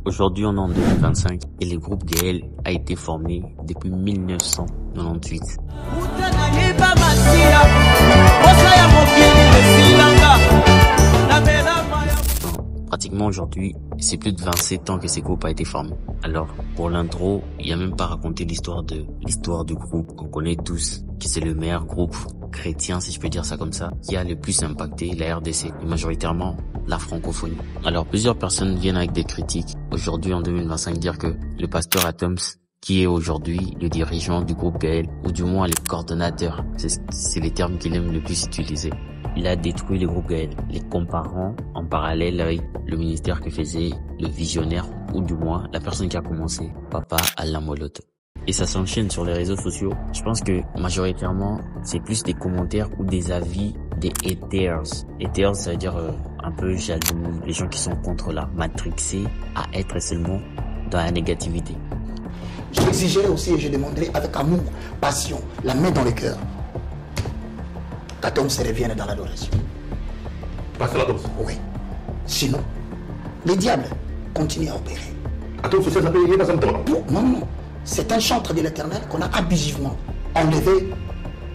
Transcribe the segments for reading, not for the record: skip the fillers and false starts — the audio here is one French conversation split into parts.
Aujourd'hui, on est en 2025 et le groupe Gaël a été formé depuis 1998. Pratiquement aujourd'hui, c'est plus de 27 ans que ce groupe a été formé. Alors, pour l'intro, il n'y a même pas raconté l'histoire du groupe. On connaît tous que c'est le meilleur groupe chrétien, si je peux dire ça comme ça, qui a le plus impacté la RDC, et majoritairement la francophonie. Alors, plusieurs personnes viennent avec des critiques aujourd'hui en 2025 dire que le pasteur Atoms, qui est aujourd'hui le dirigeant du groupe Gaël, ou du moins le coordonnateur, c'est les termes qu'il aime le plus utiliser, il a détruit le groupe Gaël, les comparant en parallèle avec le ministère que faisait le visionnaire, ou du moins la personne qui a commencé, Papa Alain Moloto. Et ça s'enchaîne sur les réseaux sociaux. Je pense que majoritairement, c'est plus des commentaires ou des avis des haters. Haters, ça veut dire un peu jaloux, les gens qui sont contre la matrixés à être seulement dans la négativité. J'exigerai aussi et je demanderai avec amour, passion, la main dans le cœur, qu'Atoms se revienne dans l'adoration. Pasteur Atoms? Oui. Sinon, les diables continuent à opérer. Atoms, c'est ça, il pas ça. Non. C'est un chantre de l'Éternel qu'on a abusivement enlevé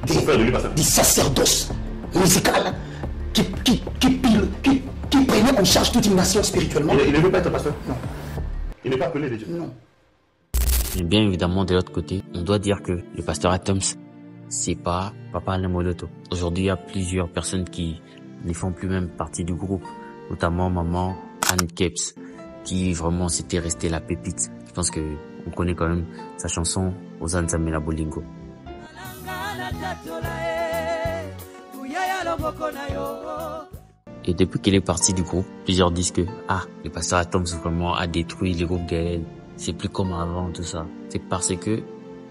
des sacerdoces musicales qui prenaient en charge toute une nation spirituellement. Il ne veut pas être pasteur? Non. Il n'est pas appelé les dieux? Non. Et bien évidemment, de l'autre côté, on doit dire que le pasteur Atoms, c'est pas Papa Alain Moloto. Aujourd'hui, il y a plusieurs personnes qui ne font plus même partie du groupe, notamment maman Anne Keps, qui vraiment s'était restée la pépite. Je pense que on connaît quand même sa chanson Ozanzamela Bolingo. Et depuis qu'elle est partie du groupe, plusieurs disent que le pasteur Atoms vraiment a détruit le groupe Gaël. C'est plus comme avant, tout ça. C'est parce que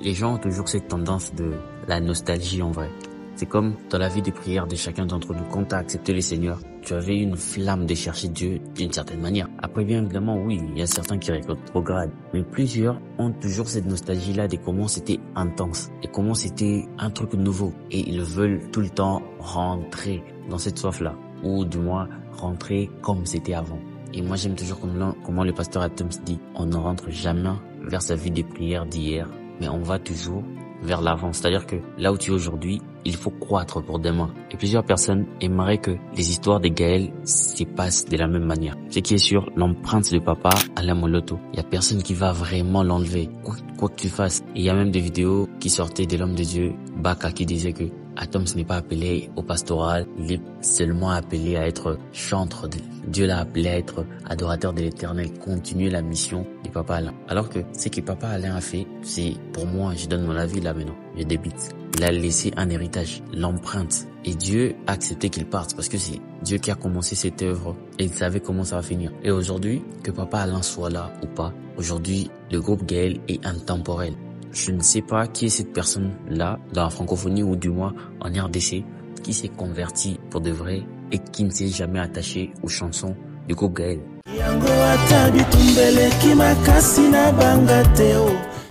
les gens ont toujours cette tendance de la nostalgie en vrai. C'est comme dans la vie de prière de chacun d'entre nous. Quand tu as accepté le Seigneur, tu avais une flamme de chercher Dieu d'une certaine manière. Après, bien évidemment, oui, il y a certains qui rétrogradent. Mais plusieurs ont toujours cette nostalgie-là de comment c'était intense et comment c'était un truc nouveau. Et ils veulent tout le temps rentrer dans cette soif-là. Ou du moins, rentrer comme c'était avant. Et moi, j'aime toujours comment le pasteur Atoms dit, on ne rentre jamais vers sa vie de prière d'hier, mais on va toujours vers l'avant. C'est-à-dire que là où tu es aujourd'hui, il faut croître pour demain. Et plusieurs personnes aimeraient que les histoires de Gaël se passent de la même manière. Ce qui est sûr, l'empreinte de Papa Alain Moloto, il y a personne qui va vraiment l'enlever, quoi que tu fasses. Et il y a même des vidéos qui sortaient de l'homme de Dieu, Baka, qui disait que Atoms n'est pas appelé au pastoral, il est seulement appelé à être chantre. Dieu l'a appelé à être adorateur de l'Éternel, continuer la mission de Papa Alain. Alors que ce que Papa Alain a fait, c'est, pour moi, je donne mon avis là maintenant, je débite. Il a laissé un héritage, l'empreinte. Et Dieu a accepté qu'il parte parce que c'est Dieu qui a commencé cette œuvre et il savait comment ça va finir. Et aujourd'hui, que Papa Alain soit là ou pas, aujourd'hui, le groupe Gaël est intemporel. Je ne sais pas qui est cette personne-là dans la francophonie ou du moins en RDC qui s'est converti pour de vrai et qui ne s'est jamais attaché aux chansons du groupe Gaël.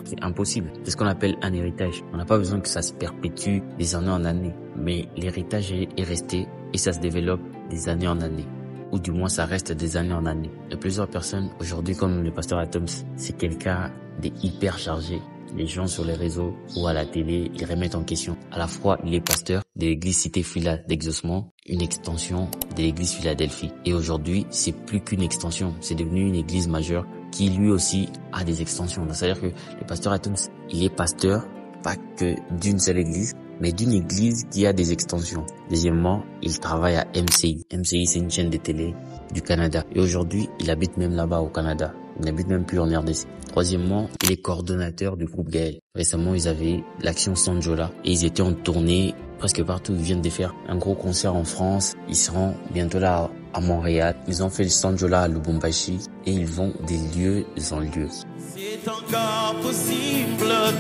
C'est impossible. C'est ce qu'on appelle un héritage. On n'a pas besoin que ça se perpétue des années en années. Mais l'héritage est resté et ça se développe des années en années. Ou du moins ça reste des années en années. Et plusieurs personnes aujourd'hui comme le pasteur Atoms, c'est quelqu'un d'hyper chargé. Les gens sur les réseaux ou à la télé, ils remettent en question. À la fois, il est pasteur de l'église Cité Fila d'Exaucement, une extension de l'église Philadelphie. Et aujourd'hui, c'est plus qu'une extension. C'est devenu une église majeure qui lui aussi a des extensions. C'est-à-dire que le pasteur Atoms, il est pasteur, pas que d'une seule église, mais d'une église qui a des extensions. Deuxièmement, il travaille à MCI. MCI, c'est une chaîne de télé du Canada. Et aujourd'hui, il habite même là-bas au Canada. Il n'habite même plus en RDC. Troisièmement, il est coordonnateur du groupe Gaël. Récemment, ils avaient l'action Sanjola et ils étaient en tournée presque partout. Ils viennent de faire un gros concert en France. Ils seront bientôt là à Montréal. Ils ont fait le Sanjola à Lubumbashi et ils vont des lieux en lieux. C'est encore possible de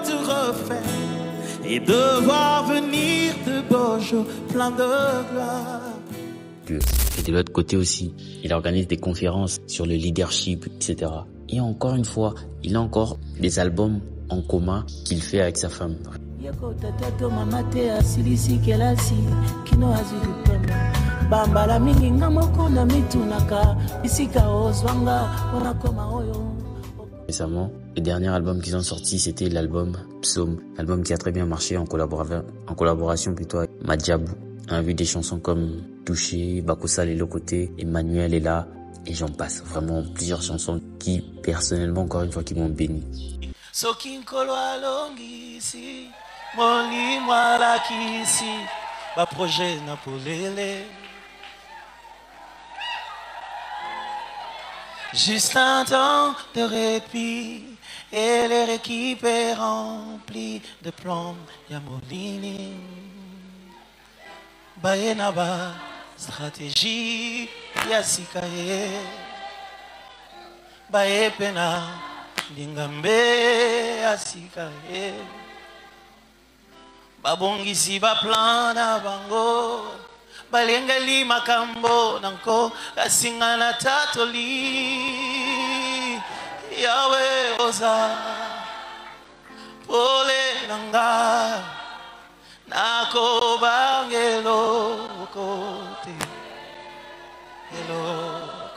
te refaire et de voir venir de beaux jours pleins de gloire. Et de l'autre côté aussi, il organise des conférences sur le leadership, etc. Et encore une fois, il a encore des albums en commun qu'il fait avec sa femme. Yoko tatato mamate asilisi kelasi kino azili pemba bambala mingi ngamoko na mitunaka isika ozwanga onakoma oyo. Récemment, le dernier album qu'ils ont sorti, c'était l'album Psaume, l'album qui a très bien marché en collaboration plutôt avec Madjabou. On a vu des chansons comme Touché, Bakoussal et Lokoté, Emmanuel est là, et j'en passe. Vraiment plusieurs chansons qui, personnellement, encore une fois, qui m'ont béni. Sokinkolo alongisi, moli mwalakisi, ba projet na polele. Juste un temps de répit et l'air équipe est rempli de plomb, yamolini. Bayenaba, stratégie, yasikaye. Bayepena, lingambe, yasikaye. Babongisi ba plan na bango. Balengali makambo nanko kasingana tatoli Yahweh oza pole nanga nako bangelo kote hello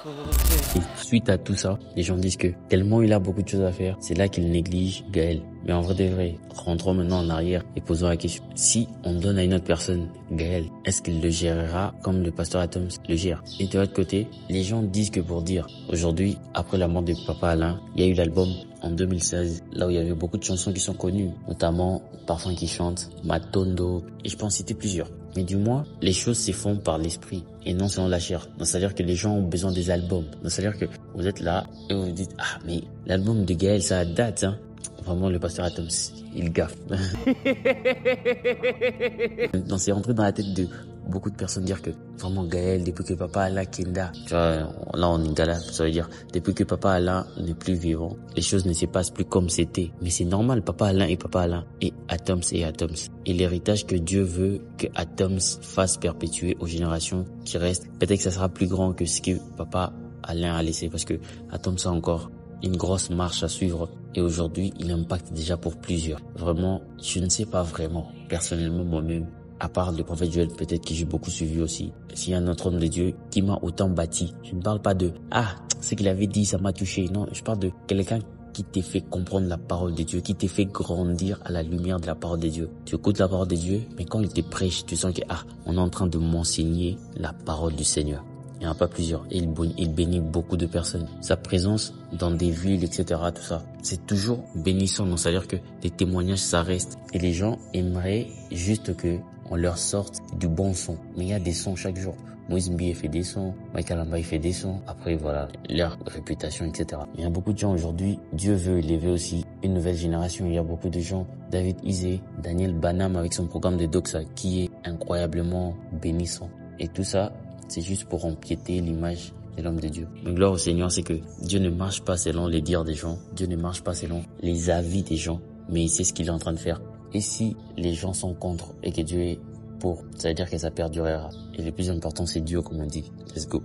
kote. Et suite à tout ça, les gens disent que tellement il a beaucoup de choses à faire, c'est là qu'il néglige Gaël. Mais en vrai de vrai, rentrons maintenant en arrière et posons la question. Si on donne à une autre personne Gaël, est-ce qu'il le gérera comme le pasteur Atoms le gère? Et de l'autre côté, les gens disent que pour dire, aujourd'hui, après la mort de Papa Alain, il y a eu l'album en 2016, là où il y avait beaucoup de chansons qui sont connues, notamment Parfum qui chante, Matondo, et je peux en citer plusieurs. Mais du moins, les choses se font par l'esprit et non selon la chair. Donc, c'est-à-dire que les gens ont besoin des albums. Donc, c'est-à-dire que vous êtes là et vous vous dites, ah, mais l'album de Gaël, ça date, hein. Vraiment, le pasteur Atoms, il gaffe. Donc, c'est rentré dans la tête de beaucoup de personnes dire que vraiment Gaël, depuis que Papa Alain Kenda, tu vois, là on est là, ça veut dire depuis que Papa Alain n'est plus vivant, les choses ne se passent plus comme c'était. Mais c'est normal, Papa Alain et Atoms et Atoms. Et l'héritage que Dieu veut que Atoms fasse perpétuer aux générations qui restent, peut-être que ça sera plus grand que ce que Papa Alain a laissé, parce que Atoms a encore une grosse marche à suivre et aujourd'hui il impacte déjà pour plusieurs. Vraiment, je ne sais pas vraiment, personnellement moi-même, à part le prophète Joël peut-être que j'ai beaucoup suivi aussi, s'il y a un autre homme de Dieu qui m'a autant bâti, je ne parle pas de « Ah, ce qu'il avait dit, ça m'a touché ». Non, je parle de quelqu'un qui t'ait fait comprendre la parole de Dieu, qui t'ait fait grandir à la lumière de la parole de Dieu. Tu écoutes la parole de Dieu, mais quand il te prêche, tu sens que on est en train de m'enseigner la parole du Seigneur. Il n'y en a pas plusieurs. Et il bénit beaucoup de personnes. Sa présence dans des villes, etc., tout ça, c'est toujours bénissant. Donc, c'est-à-dire que des témoignages, ça reste. Et les gens aimeraient juste que on leur sorte du bon son. Mais il y a des sons chaque jour. Moïse Mbié fait des sons, Michael Amba fait des sons. Après, voilà, leur réputation, etc. Il y a beaucoup de gens aujourd'hui. Dieu veut élever aussi une nouvelle génération. Il y a beaucoup de gens. David Isé, Daniel Banham avec son programme de Doxa qui est incroyablement bénissant. Et tout ça, c'est juste pour empiéter l'image de l'homme de Dieu. Mais gloire au Seigneur, c'est que Dieu ne marche pas selon les dires des gens. Dieu ne marche pas selon les avis des gens. Mais il sait ce qu'il est en train de faire. Et si les gens sont contre et que Dieu est pour, ça veut dire que ça perdurera. Et le plus important, c'est Dieu, comme on dit. Let's go.